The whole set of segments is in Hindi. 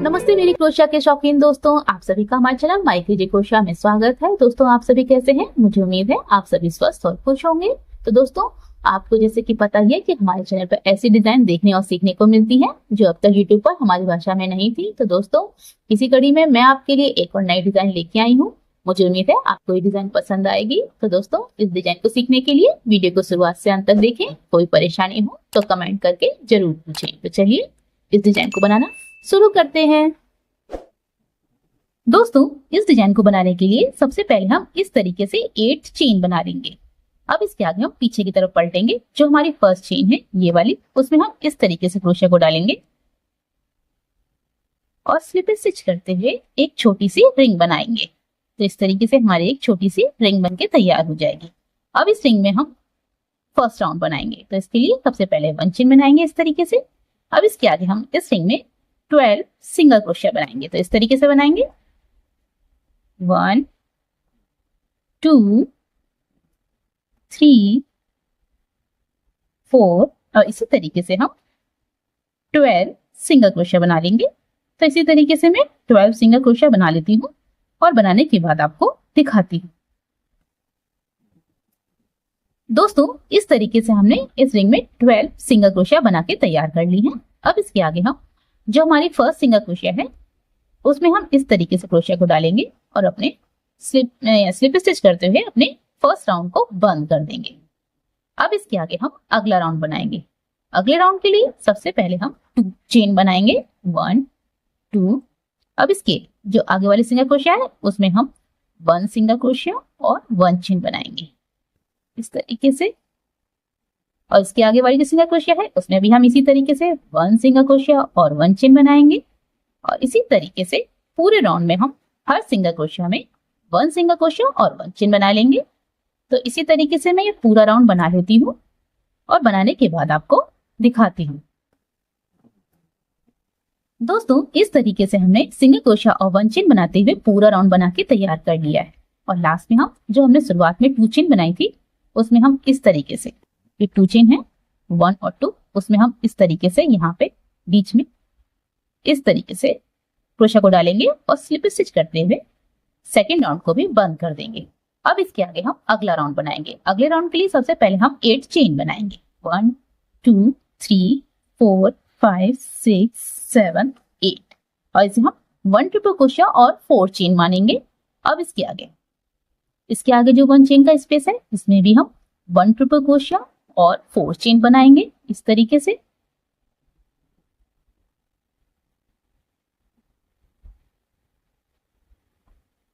नमस्ते मेरी क्रोशिया के शौकीन दोस्तों, आप सभी का हमारे चैनल माय क्रेजी क्रोशिया में स्वागत है। दोस्तों आप सभी कैसे हैं? मुझे उम्मीद है आप सभी स्वस्थ और खुश होंगे। तो दोस्तों आपको जैसे कि पता ही है कि हमारे चैनल पर ऐसी डिजाइन देखने और सीखने को मिलती है जो अब तक यूट्यूब पर हमारी भाषा में नहीं थी। तो दोस्तों इसी कड़ी में मैं आपके लिए एक और नई डिजाइन लेके आई हूँ। मुझे उम्मीद है आपको ये डिजाइन पसंद आएगी। तो दोस्तों इस डिजाइन को सीखने के लिए वीडियो को शुरुआत से अंत तक देखें। कोई परेशानी हो तो कमेंट करके जरूर पूछें। तो चलिए इस डिजाइन को बनाना शुरू करते हैं। दोस्तों इस डिजाइन को बनाने के लिए सबसे पहले हम इस तरीके से 8 चेन बना लेंगे। अब इसके आगे हम पीछे की तरफ पलटेंगे। जो हमारी फर्स्ट चेन है ये वाली, उसमें हम इस तरीके से क्रोशिया को डालेंगे और स्लिप स्टिच करते हुए एक छोटी सी रिंग बनाएंगे। तो इस तरीके से हमारी एक छोटी सी रिंग बनके तैयार हो जाएगी। अब इस रिंग में हम फर्स्ट राउंड बनाएंगे। तो इसके लिए सबसे पहले 1 चेन बनाएंगे इस तरीके से। अब इसके आगे हम इस रिंग में 12 सिंगल क्रोशिया बनाएंगे। तो इस तरीके से बनाएंगे 1 2 3 4 और इसी तरीके से हम 12 सिंगल क्रोशिया बना लेंगे। तो इसी तरीके से मैं 12 सिंगल क्रोशिया बना लेती हूँ और बनाने के बाद आपको दिखाती हूँ। दोस्तों इस तरीके से हमने इस रिंग में 12 सिंगल क्रोशिया बना के तैयार कर ली है। अब इसके आगे हम जो हमारी फर्स्ट सिंगल क्रोशिया है उसमें हम इस तरीके से क्रोशिया को डालेंगे और अपने स्लिप स्टिच करते हुए अपने फर्स्ट राउंड को बंद कर देंगे। अब इसके आगे हम अगला राउंड बनाएंगे। अगले राउंड के लिए सबसे पहले हम 2 चेन बनाएंगे 1 2। अब इसके जो आगे वाली सिंगल क्रोशिया है उसमें हम 1 सिंगल क्रोशिया और 1 चेन बनाएंगे इस तरीके से। और इसके आगे वाली जो सिंगल क्रोशिया है उसमें भी हम इसी तरीके से 1 सिंगल क्रोशिया और 1 चेन बनाएंगे। और इसी तरीके से पूरे राउंड में हम हर सिंगल क्रोशिया में 1 सिंगल क्रोशिया और 1 चेन बना लेंगे। तो इसी तरीके से मैं ये पूरा राउंड बना लेती हूँ और बनाने के बाद आपको दिखाती हूँ। दोस्तों इस तरीके से हमने सिंगल क्रोशिया और 1 चेन बनाते हुए पूरा राउंड बना के तैयार कर लिया है। और लास्ट में हम जो हमने शुरुआत में 2 चेन बनाई थी उसमें हम इस तरीके से, ये 2 चेन है 1 और 2, उसमें हम इस तरीके से यहाँ पे बीच में इस तरीके से क्रोशिया को डालेंगे और स्लिप स्टिच करते हुए सेकेंड राउंड को भी बंद कर देंगे। अब इसके आगे हम अगला राउंड बनाएंगे। अगले राउंड के लिए सबसे पहले हम 8 चेन बनाएंगे 1 2 3 4 5 6 7 8 और इसे हम 1 ट्रिपल क्रोशिया और 4 चेन मानेंगे। अब इसके आगे जो 1 चेन का स्पेस है इसमें भी हम 1 ट्रिपल क्रोशिया और 4 चेन बनाएंगे इस तरीके से।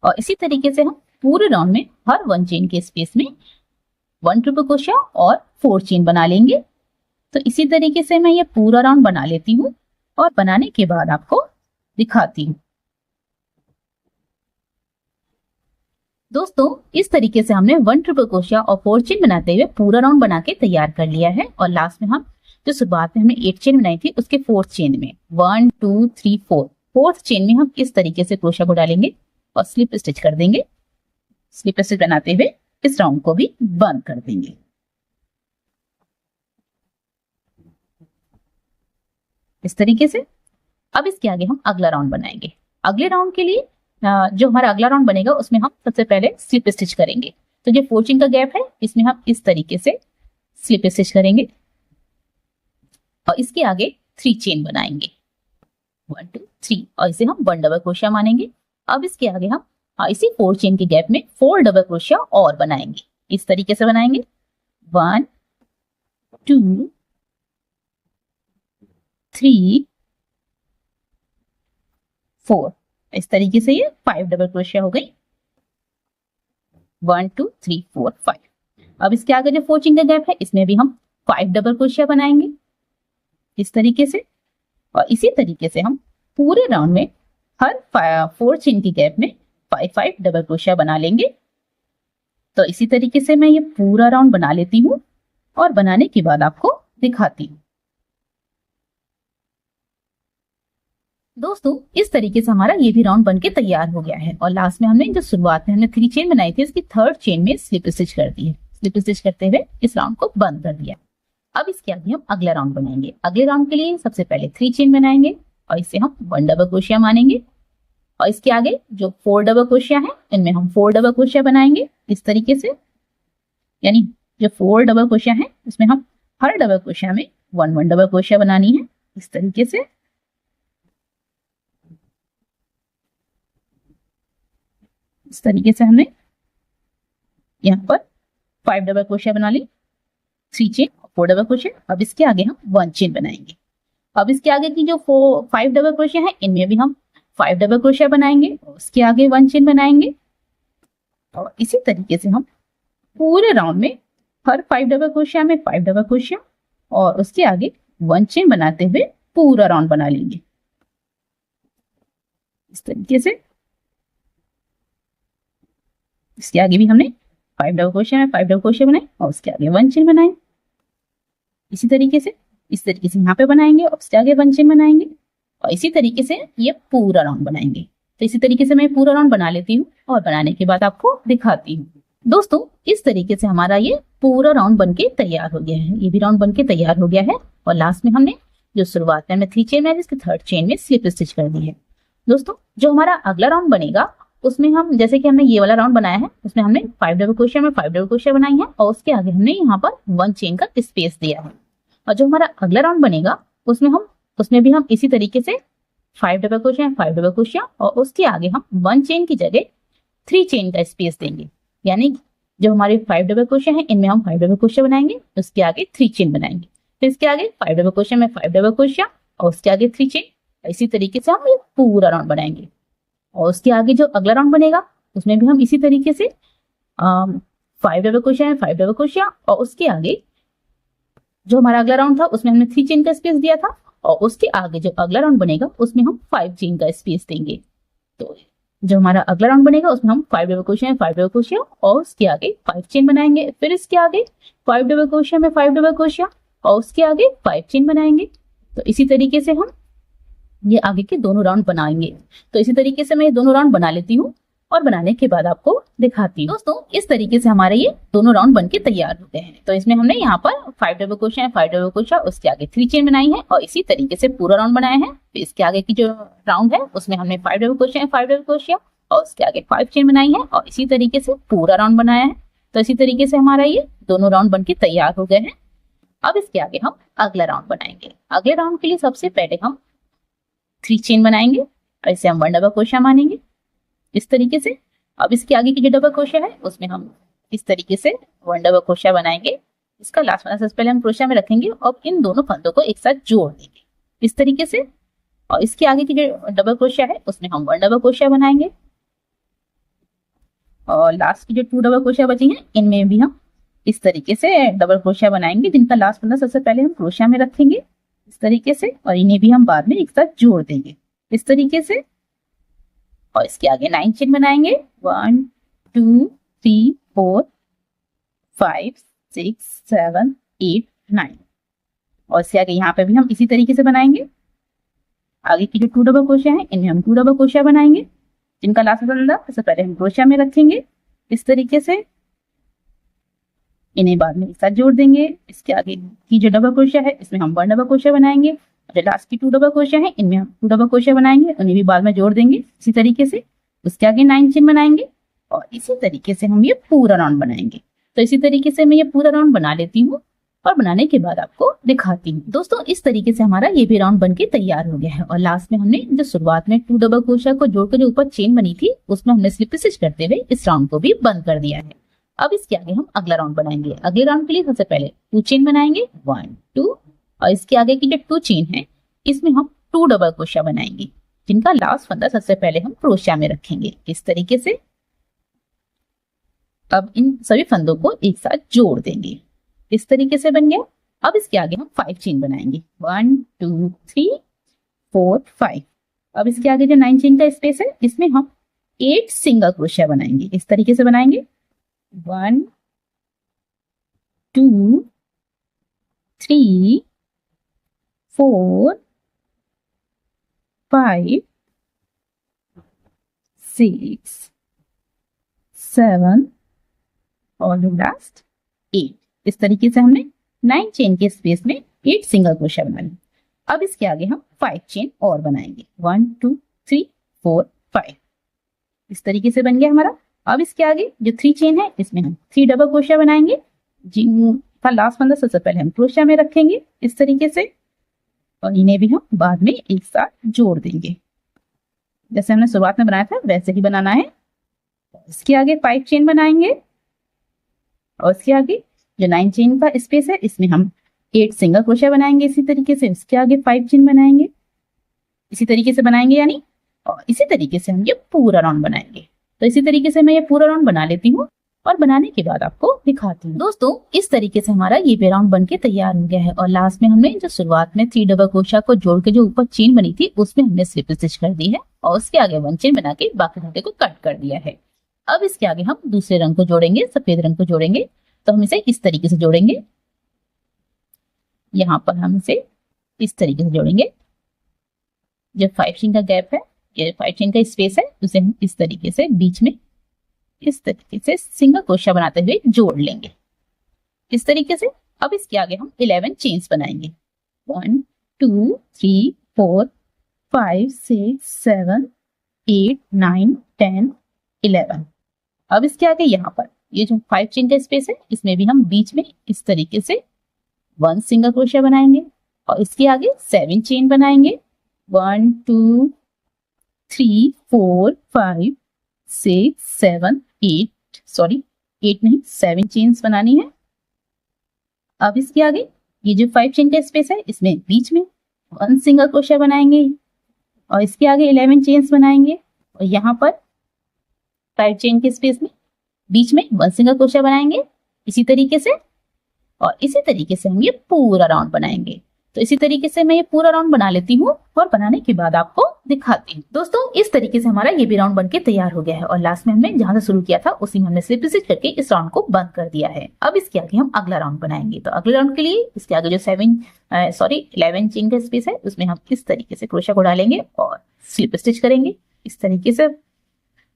और इसी तरीके से हम पूरे राउंड में हर 1 चेन के स्पेस में 1 ट्रिपल क्रोशिया और 4 चेन बना लेंगे। तो इसी तरीके से मैं ये पूरा राउंड बना लेती हूँ और बनाने के बाद आपको दिखाती हूँ। दोस्तों इस तरीके से हमने 1 ट्रिपल क्रोशिया और 4 चेन बनाते हुए पूरा राउंड बना के तैयार कर लिया है। और लास्ट में हम जो शुरुआत में हमने 8 चेन बनाई थी उसके 4th चेन में 1 2 3 4 4th चेन में हम इस तरीके से क्रोशिया को डालेंगे और स्लिप स्टिच कर देंगे। स्लिप स्टिच बनाते हुए इस राउंड को भी बंद कर देंगे इस तरीके से। अब इसके आगे हम अगला राउंड बनाएंगे। अगले राउंड के लिए जो हमारा अगला राउंड बनेगा उसमें हम सबसे पहले स्लिप स्टिच करेंगे। तो जो 4 चेन का गैप है इसमें हम इस तरीके से स्लिप स्टिच करेंगे और इसके आगे 3 चेन बनाएंगे 1 2 3 और इसे हम 1 डबल क्रोशिया मानेंगे। अब इसके आगे हम इसी 4 चेन के गैप में 4 डबल क्रोशिया और बनाएंगे इस तरीके से बनाएंगे 1 2 3 4 इस तरीके से ये 5 डबल क्रोशिया हो गई 1 2 3 4 5। अब इसके आगे जो 4 चेन का गैप है इसमें भी हम 5 डबल क्रोशिया बनाएंगे इस तरीके से। और इसी तरीके से हम पूरे राउंड में हर 4 चेन की गैप में 5 डबल क्रोशिया बना लेंगे। तो इसी तरीके से मैं ये पूरा राउंड बना लेती हूँ और बनाने के बाद आपको दिखाती हूँ। दोस्तों इस तरीके से हमारा ये भी राउंड बनके तैयार हो गया है। और लास्ट में हमने जो शुरुआत में हमने 3 चेन बनाई थी इसकी 3rd चेन में स्लिप स्टिच कर दी है। स्लिप स्टिच करते हुए इस राउंड को बंद कर दिया। अब इसके आगे हम अगला राउंड बनाएंगे। अगले राउंड के लिए सबसे पहले 3 चेन बनाएंगे और इसे हम 1 डबल क्रोशिया मानेंगे। और इसके आगे जो 4 डबल क्रोशिया है इनमें हम 4 डबल क्रोशिया बनाएंगे इस तरीके से, यानी जो 4 डबल क्रोशिया है उसमें हम हर डबल क्रोशिया में 1 डबल क्रोशिया बनानी है इस तरीके से। इस तरीके से हमने यहाँ पर 5 डबल क्रोशिया बना ली, 3 चेन 4 डबल क्रोशिया। अब इसके आगे हम 1 चेन बनाएंगे। अब इसके आगे की जो 5 डबल क्रोशिया है इनमें भी हम 5 डबल क्रोशिया बनाएंगे, उसके आगे 1 चेन बनाएंगे। और इसी तरीके से हम पूरे राउंड में हर 5 डबल क्रोशिया में 5 डबल क्रोशिया और उसके आगे 1 चेन बनाते हुए पूरा राउंड बना लेंगे इस तरीके से। इसके आगे भी हमने 5 डबल क्रोशिया में 5 डबल क्रोशिया बनाए और उसके आगे 1 चेन बनाए। इसी तरीके से इस तरीके से यहाँ पे बनाएंगे और उसके आगे 1 चेन बनाएंगे और इसी तरीके से ये पूरा राउंड बनाएंगे। तो इसी तरीके से मैं पूरा राउंड बना लेती हूँ और बनाने के बाद आपको दिखाती हूँ। दोस्तों इस तरीके से हमारा ये पूरा राउंड बनके तैयार हो गया है। ये भी राउंड बनके तैयार हो गया है और लास्ट में हमने जो शुरुआत में 3 चेन में इसके 3rd चेन में स्लिप स्टिच कर दी है। दोस्तों जो हमारा अगला राउंड बनेगा उसमें हम जैसे कि हमने ये वाला राउंड बनाया है उसमें हमने 5 डबल क्रोशिया में 5 डबल क्रोशिया बनाई है और उसके आगे हमने यहाँ पर 1 चेन का स्पेस दिया है। और जो हमारा अगला राउंड बनेगा उसमें भी हम इसी तरीके से 5 डबल क्रोशिया 5 डबल क्रोशिया और उसके आगे हम 1 चेन की जगह 3 चेन का स्पेस देंगे। यानी जो हमारे 5 डबल क्रोशिया है इनमें हम 5 डबल क्रोशिया बनाएंगे, उसके आगे 3 चेन बनाएंगे, फिर इसके आगे 5 डबल क्रोशिया में 5 डबल क्रोशिया और उसके आगे 3 चेन। इसी तरीके से हम ये पूरा राउंड बनाएंगे। और उसके आगे जो अगला राउंड बनेगा उसमें भी हम इसी तरीके से 5 डबल क्रोशिया है 5 डबल क्रोशिया और उसके आगे जो हमारा अगला राउंड था उसमें हमने 3 चेन का स्पेस दिया था और उसके आगे जो अगला राउंड बनेगा उसमें हम 5 चेन का स्पेस देंगे। तो जो हमारा अगला राउंड बनेगा उसमें हम 5 डबल क्रोशिया 5 डबल क्रोशिया और उसके आगे 5 चेन बनाएंगे, फिर इसके आगे 5 डबल क्रोशिया में 5 डबल क्रोशिया और उसके आगे 5 चेन बनाएंगे। तो इसी तरीके से हम ये आगे के दोनों राउंड बनाएंगे। तो इसी तरीके से मैं ये दोनों राउंड बना लेती हूँ और बनाने के बाद आपको दिखाती हूँ। दोस्तों इस तरीके से हमारे ये दोनों राउंड बनके तैयार होते हैं। तो इसमें हमने यहाँ पर 5 डबल क्रोशिया 5 डबल क्रोशिया उसके आगे 3 चेन बनाई है और इसी तरीके से पूरा राउंड बनाया है। फिर इसके आगे की जो राउंड है उसमें हमने 5 डबल क्रोशिया 5 डबल क्रोशिया और उसके आगे 5 चेन बनाई है और इसी तरीके से पूरा राउंड बनाया है। तो इसी तरीके से हमारा ये दोनों राउंड बनके तैयार हो गए हैं। अब इसके आगे हम अगला राउंड बनाएंगे। अगले राउंड के लिए सबसे पहले हम 3 चेन बनाएंगे और इसे हम 1 डबल क्रोशिया मानेंगे इस तरीके से। अब इसके आगे की जो डबल क्रोशिया है उसमें हम इस तरीके से 1 डबल क्रोशिया बनाएंगे। इसका लास्ट वाला सबसे पहले हम क्रोशिया में रखेंगे और इन दोनों फंदों को एक साथ जोड़ देंगे इस तरीके से। और इसके आगे की जो डबल क्रोशिया है उसमें हम 1 डबल क्रोशिया बनाएंगे और लास्ट की जो 2 डबल क्रोशिया बची हैं इनमें भी हम इस तरीके से डबल क्रोशिया बनाएंगे, जिनका लास्ट फंदा सबसे पहले हम क्रोशिया में रखेंगे इस तरीके से और इन्हें भी हम बाद में एक साथ जोड़ देंगे इस तरीके से। और इसके आगे 9 चेन बनाएंगे 1 2 3 4 5 6 7 8 9 और इसके आगे यहाँ पे भी हम इसी तरीके से बनाएंगे। आगे की जो 2 डबल क्रोशिया है इनमें हम 2 डबल क्रोशिया बनाएंगे, जिनका लास्ट फंदा सबसे पहले हम क्रोशिया में रखेंगे इस तरीके से, इन्हें बाद में एक साथ जोड़ देंगे। इसके आगे की जो डबल क्रोशिया है इसमें हम 1 डबल क्रोशिया बनाएंगे, जो लास्ट की 2 डबल क्रोशिया है इनमें हम 2 डबल क्रोशिया बनाएंगे, उन्हें भी बाद में जोड़ देंगे इसी तरीके से। उसके आगे 9 चेन बनाएंगे और इसी तरीके से हम ये पूरा राउंड बनाएंगे। तो इसी तरीके से मैं ये पूरा राउंड बना लेती हूँ और बनाने के बाद आपको दिखाती हूँ। दोस्तों इस तरीके से हमारा ये भी राउंड बनके तैयार हो गया है और लास्ट में हमने जो शुरुआत में 2 डबल क्रोशिया को जोड़कर जो ऊपर चेन बनी थी उसमें हमने स्लिप स्टिच करते हुए इस राउंड को भी बंद कर दिया है। अब इसके आगे हम अगला राउंड बनाएंगे। अगले राउंड के लिए सबसे पहले 2 चेन बनाएंगे 1 2 और इसके आगे की जो 2 चेन है इसमें हम 2 डबल क्रोशिया बनाएंगे, जिनका लास्ट फंदा सबसे पहले हम क्रोशिया में रखेंगे इस तरीके से। अब इन सभी फंदों को एक साथ जोड़ देंगे इस तरीके से बन गया। अब इसके आगे हम 5 चेन बनाएंगे 1 2 3 4 5। अब इसके आगे जो 9 चेन का स्पेस है इसमें हम 8 सिंगल क्रोशिया बनाएंगे इस तरीके से बनाएंगे 1 2 3 4 5 6 7 और लास्ट 8। इस तरीके से हमने 9 चेन के स्पेस में 8 सिंगल क्रोशिया बना ली। अब इसके आगे हम 5 चेन और बनाएंगे, 1 2 3 4 5। इस तरीके से बन गया हमारा। अब इसके आगे जो 3 चेन है इसमें हम 3 डबल क्रोशिया बनाएंगे, जिनका लास्ट फंदा सबसे पहले हम क्रोशिया में रखेंगे इस तरीके से, और इन्हें भी हम बाद में एक साथ जोड़ देंगे। जैसे हमने शुरुआत में बनाया था वैसे ही बनाना है। इसके आगे 5 चेन बनाएंगे, और इसके आगे जो 9 चेन का स्पेस है इसमें हम 8 सिंगल क्रोशिया बनाएंगे इसी तरीके से। इसके आगे 5 चेन बनाएंगे, इसी तरीके से बनाएंगे यानी, और इसी तरीके से हम ये पूरा राउंड बनाएंगे। तो इसी तरीके से मैं ये पूरा राउंड बना लेती हूँ और बनाने के बाद आपको दिखाती हूँ। दोस्तों इस तरीके से हमारा ये भी राउंड बन के तैयार हो गया है, और लास्ट में हमने जो शुरुआत में 3 डबल क्रोशिया को जोड़ के जो ऊपर चेन बनी थी उसमें हमने स्लिप स्टिच कर दी है, और उसके आगे 1 चेन बना के बाकी धागे को कट कर दिया है। अब इसके आगे हम दूसरे रंग को जोड़ेंगे, सफेद रंग को जोड़ेंगे। तो हम इसे इस तरीके से जोड़ेंगे, यहाँ पर हम इसे इस तरीके से जोड़ेंगे। जो 5 चेन का गैप है, ये 5 चेन का स्पेस है, उसे हम इस तरीके से बीच में इस तरीके से सिंगल क्रोशिया बनाते हुए जोड़ लेंगे इस तरीके से। अब इसके आगे हम 11 चेन्स बनाएंगे, 1 2 3 4 5 6 7 8 9 10 11। अब इसके आगे यहाँ पर ये जो 5 चेन का स्पेस है इसमें भी हम बीच में इस तरीके से 1 सिंगल क्रोशिया बनाएंगे, और इसके आगे 7 चेन बनाएंगे, 1 2 3 4 5 6 7 8 नहीं 7 चेन्स बनानी है। अब इसके आगे ये जो 5 चेन का स्पेस है इसमें बीच में 1 सिंगल क्रोशिया बनाएंगे, और इसके आगे 11 चेन्स बनाएंगे, और यहाँ पर 5 चेन के स्पेस में बीच में 1 सिंगल क्रोशिया बनाएंगे इसी तरीके से, और इसी तरीके से हम ये पूरा राउंड बनाएंगे। तो इसी तरीके से मैं ये पूरा राउंड बना लेती हूँ और बनाने के बाद आपको दिखाती हूँ। दोस्तों इस तरीके से हमारा ये भी राउंड बनके तैयार हो गया है, और लास्ट में हमने जहां से शुरू किया था उसी में हमने स्लिप स्टिच करके इस राउंड को बंद कर दिया है। अब इसके आगे हम अगला राउंड बनाएंगे। तो अगले राउंड के लिए इसके आगे जो 11 चेन का स्पेस है उसमें हम इस तरीके से क्रोशिया को डालेंगे और स्लिप स्टिच करेंगे इस तरीके से।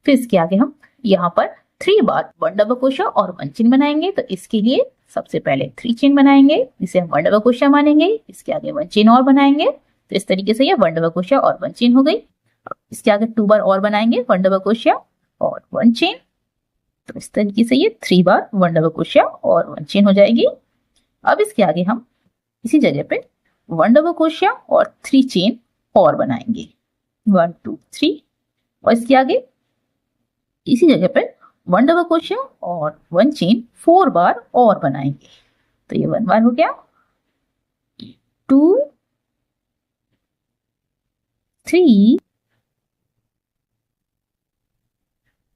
फिर इसके आगे हम यहाँ पर 3 बार 1 डबल क्रोशिया और 1 चेन बनाएंगे। तो इसके लिए सबसे पहले 3 चेन बनाएंगे, इसे हम 1 डबल क्रोशिया मानेंगे, इसके आगे 1 चेन और बनाएंगे। तो इस तरीके से ये 1 डबल क्रोशिया और 1 चेन हो गई। इसके आगे 2 बार और बनाएंगे 1 डबल क्रोशिया और 1 चेन। तो इस तरीके से ये 3 बार 1 डबल क्रोशिया और 1 चेन हो जाएगी। अब इसके आगे हम इसी जगह पे 1 डबल क्रोशिया और 3 चेन और बनाएंगे, 1 2 3, और इसके आगे इसी जगह पे 1 डबल क्रोशिया और 1 चेन 4 बार और बनाएंगे। तो ये 1 बार हो गया, 2 3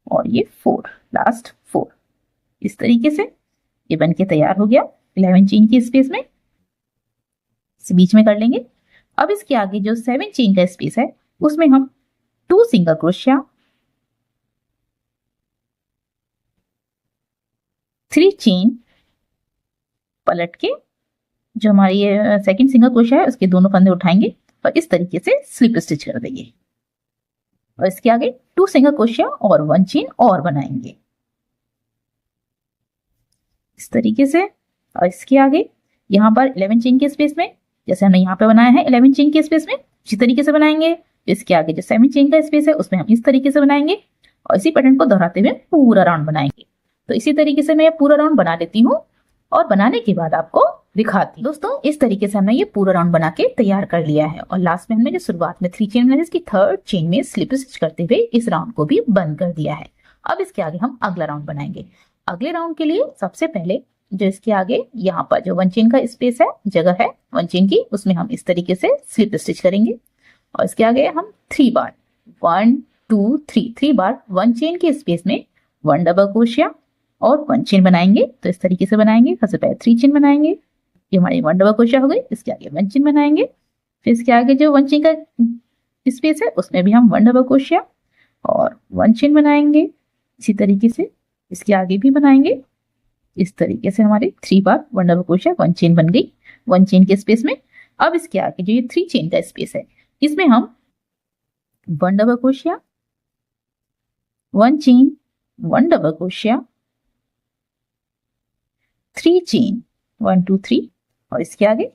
और ये 4, लास्ट 4। इस तरीके से ये बनके तैयार हो गया 11 चेन की स्पेस में, इसे बीच में कर लेंगे। अब इसके आगे जो 7 चेन का स्पेस है उसमें हम 2 सिंगल क्रोशिया, 3 चेन पलट के जो हमारी ये सेकंड सिंगल क्रोशिया है उसके दोनों फंदे उठाएंगे और इस तरीके से स्लिप स्टिच कर देंगे, और इसके आगे 2 सिंगल क्रोशिया और 1 चेन और बनाएंगे इस तरीके से। और इसके आगे यहाँ पर 11 चेन के स्पेस में, जैसे हमने यहाँ पे बनाया है 11 चेन के स्पेस में, इसी तरीके से बनाएंगे। इसके आगे जो 7 चेन का स्पेस है उसमें हम इस तरीके से बनाएंगे और इसी पैटर्न को दोहराते हुए पूरा राउंड बनाएंगे। तो इसी तरीके से मैं ये पूरा राउंड बना लेती हूँ और बनाने के बाद आपको दिखाती हूँ। दोस्तों इस तरीके से हमने ये पूरा राउंड बना के तैयार कर लिया है, और लास्ट में हमने जो शुरुआत में 3 चेन बनाई इसकी 3rd चेन में स्लिप स्टिच करते हुए इस राउंड को भी बंद कर दिया है। अब इसके आगे हम अगला राउंड बनाएंगे। अगले राउंड के लिए सबसे पहले जो इसके आगे यहाँ पर जो 1 चेन का स्पेस है, जगह है 1 चेन की, उसमें हम इस तरीके से स्लिप स्टिच करेंगे, और इसके आगे हम 3 बार 1 2 3 बार 1 चेन के स्पेस में 1 डबल क्रोशिया और 1 चेन बनाएंगे। तो इस तरीके से बनाएंगे। सबसे पहले 3 चेन बनाएंगे, ये हमारी 1 डबल क्रोशिया हो गई, इसके आगे 1 चेन बनाएंगे। फिर इसके आगे जो 1 चेन का स्पेस है उसमें भी हम 1 डबल क्रोशिया और 1 चेन बनाएंगे इसी तरीके से, इसके आगे भी बनाएंगे। इस तरीके से हमारे 3 बार 1 डबल क्रोशिया 1 चेन बन गई 1 चेन के स्पेस में। अब इसके आगे जो ये 3 चेन का स्पेस है इसमें हम 1 double crochet 1 chain 1 double crochet 3 chain 1 2 3, और इसके आगे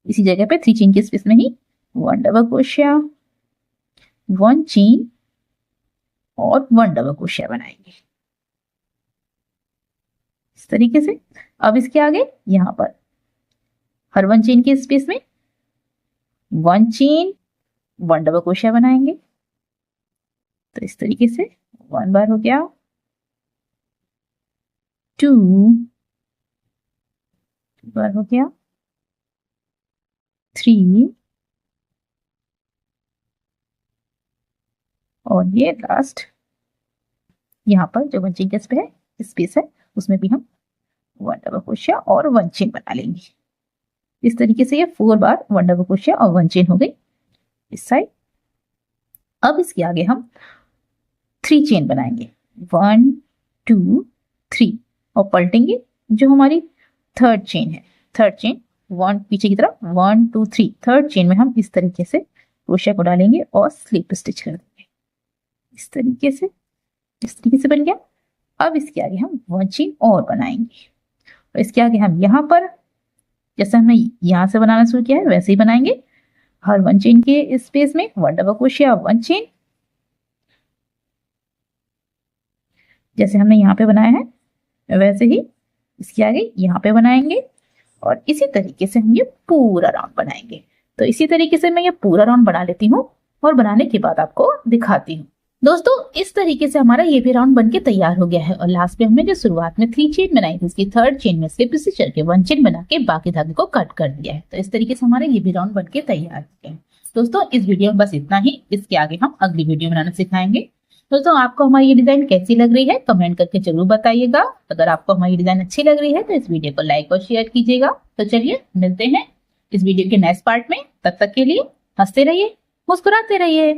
इसी जगह पे 3 चेन की स्पेस में ही 1 डबल क्रोशिया, 1 चेन और 1 डबल क्रोशिया बनाएंगे इस तरीके से। अब इसके आगे यहाँ पर हर 1 चेन की स्पेस में 1 चेन 1 डबल क्रोशिया बनाएंगे। तो इस तरीके से 1 बार हो गया, 2 बार हो गया, 3 और ये लास्ट यहाँ पर जो 1 चेन के स्पेस है उसमें भी हम 1 डबल क्रोशिया और 1 चेन बना लेंगे। इस तरीके से ये 4 बार 1 डबल क्रोशिया और 1 चेन हो गई इस साइड। अब इसके आगे हम 3 चेन बनाएंगे, 1 2 3 और पलटेंगे। जो हमारी थर्ड चेन है, थर्ड चेन 1 पीछे की तरफ 1 2 3, थर्ड चेन में हम इस तरीके से क्रोशिया को डालेंगे और स्लिप स्टिच कर देंगे इस तरीके से। इस तरीके से बन गया। अब इसके आगे हम 1 चेन और बनाएंगे और इसके आगे हम यहाँ पर जैसे हमने यहाँ से बनाना शुरू किया है वैसे ही बनाएंगे। हर 1 चेन के स्पेस में 1 डबल क्रोशिया 1 चेन, जैसे हमने यहाँ पे बनाया है वैसे ही इसके आगे यहाँ पे बनाएंगे और इसी तरीके से हम ये पूरा राउंड बनाएंगे। तो इसी तरीके से मैं ये पूरा राउंड बना लेती हूँ और बनाने के बाद आपको दिखाती हूँ। दोस्तों इस तरीके से हमारा ये भी राउंड बनके तैयार हो गया है और लास्ट में हमने जो शुरुआत में 3 चेन बनाई थी उसकी थर्ड चेन में स्लिप स्टिच करके 1 चेन बना के बाकी धागे को कट कर दिया है। तो इस तरीके से हमारा ये भी राउंड बनके तैयार हो गया है। दोस्तों इस वीडियो में बस इतना ही। इसके आगे हम अगली वीडियो बनाना सिखाएंगे। दोस्तों आपको हमारी ये डिजाइन कैसी लग रही है कमेंट करके जरूर बताइएगा। अगर आपको हमारी डिजाइन अच्छी लग रही है तो इस वीडियो को लाइक और शेयर कीजिएगा। तो चलिए मिलते हैं इस वीडियो के नेक्स्ट पार्ट में। तब तक के लिए हंसते रहिए, मुस्कुराते रहिए।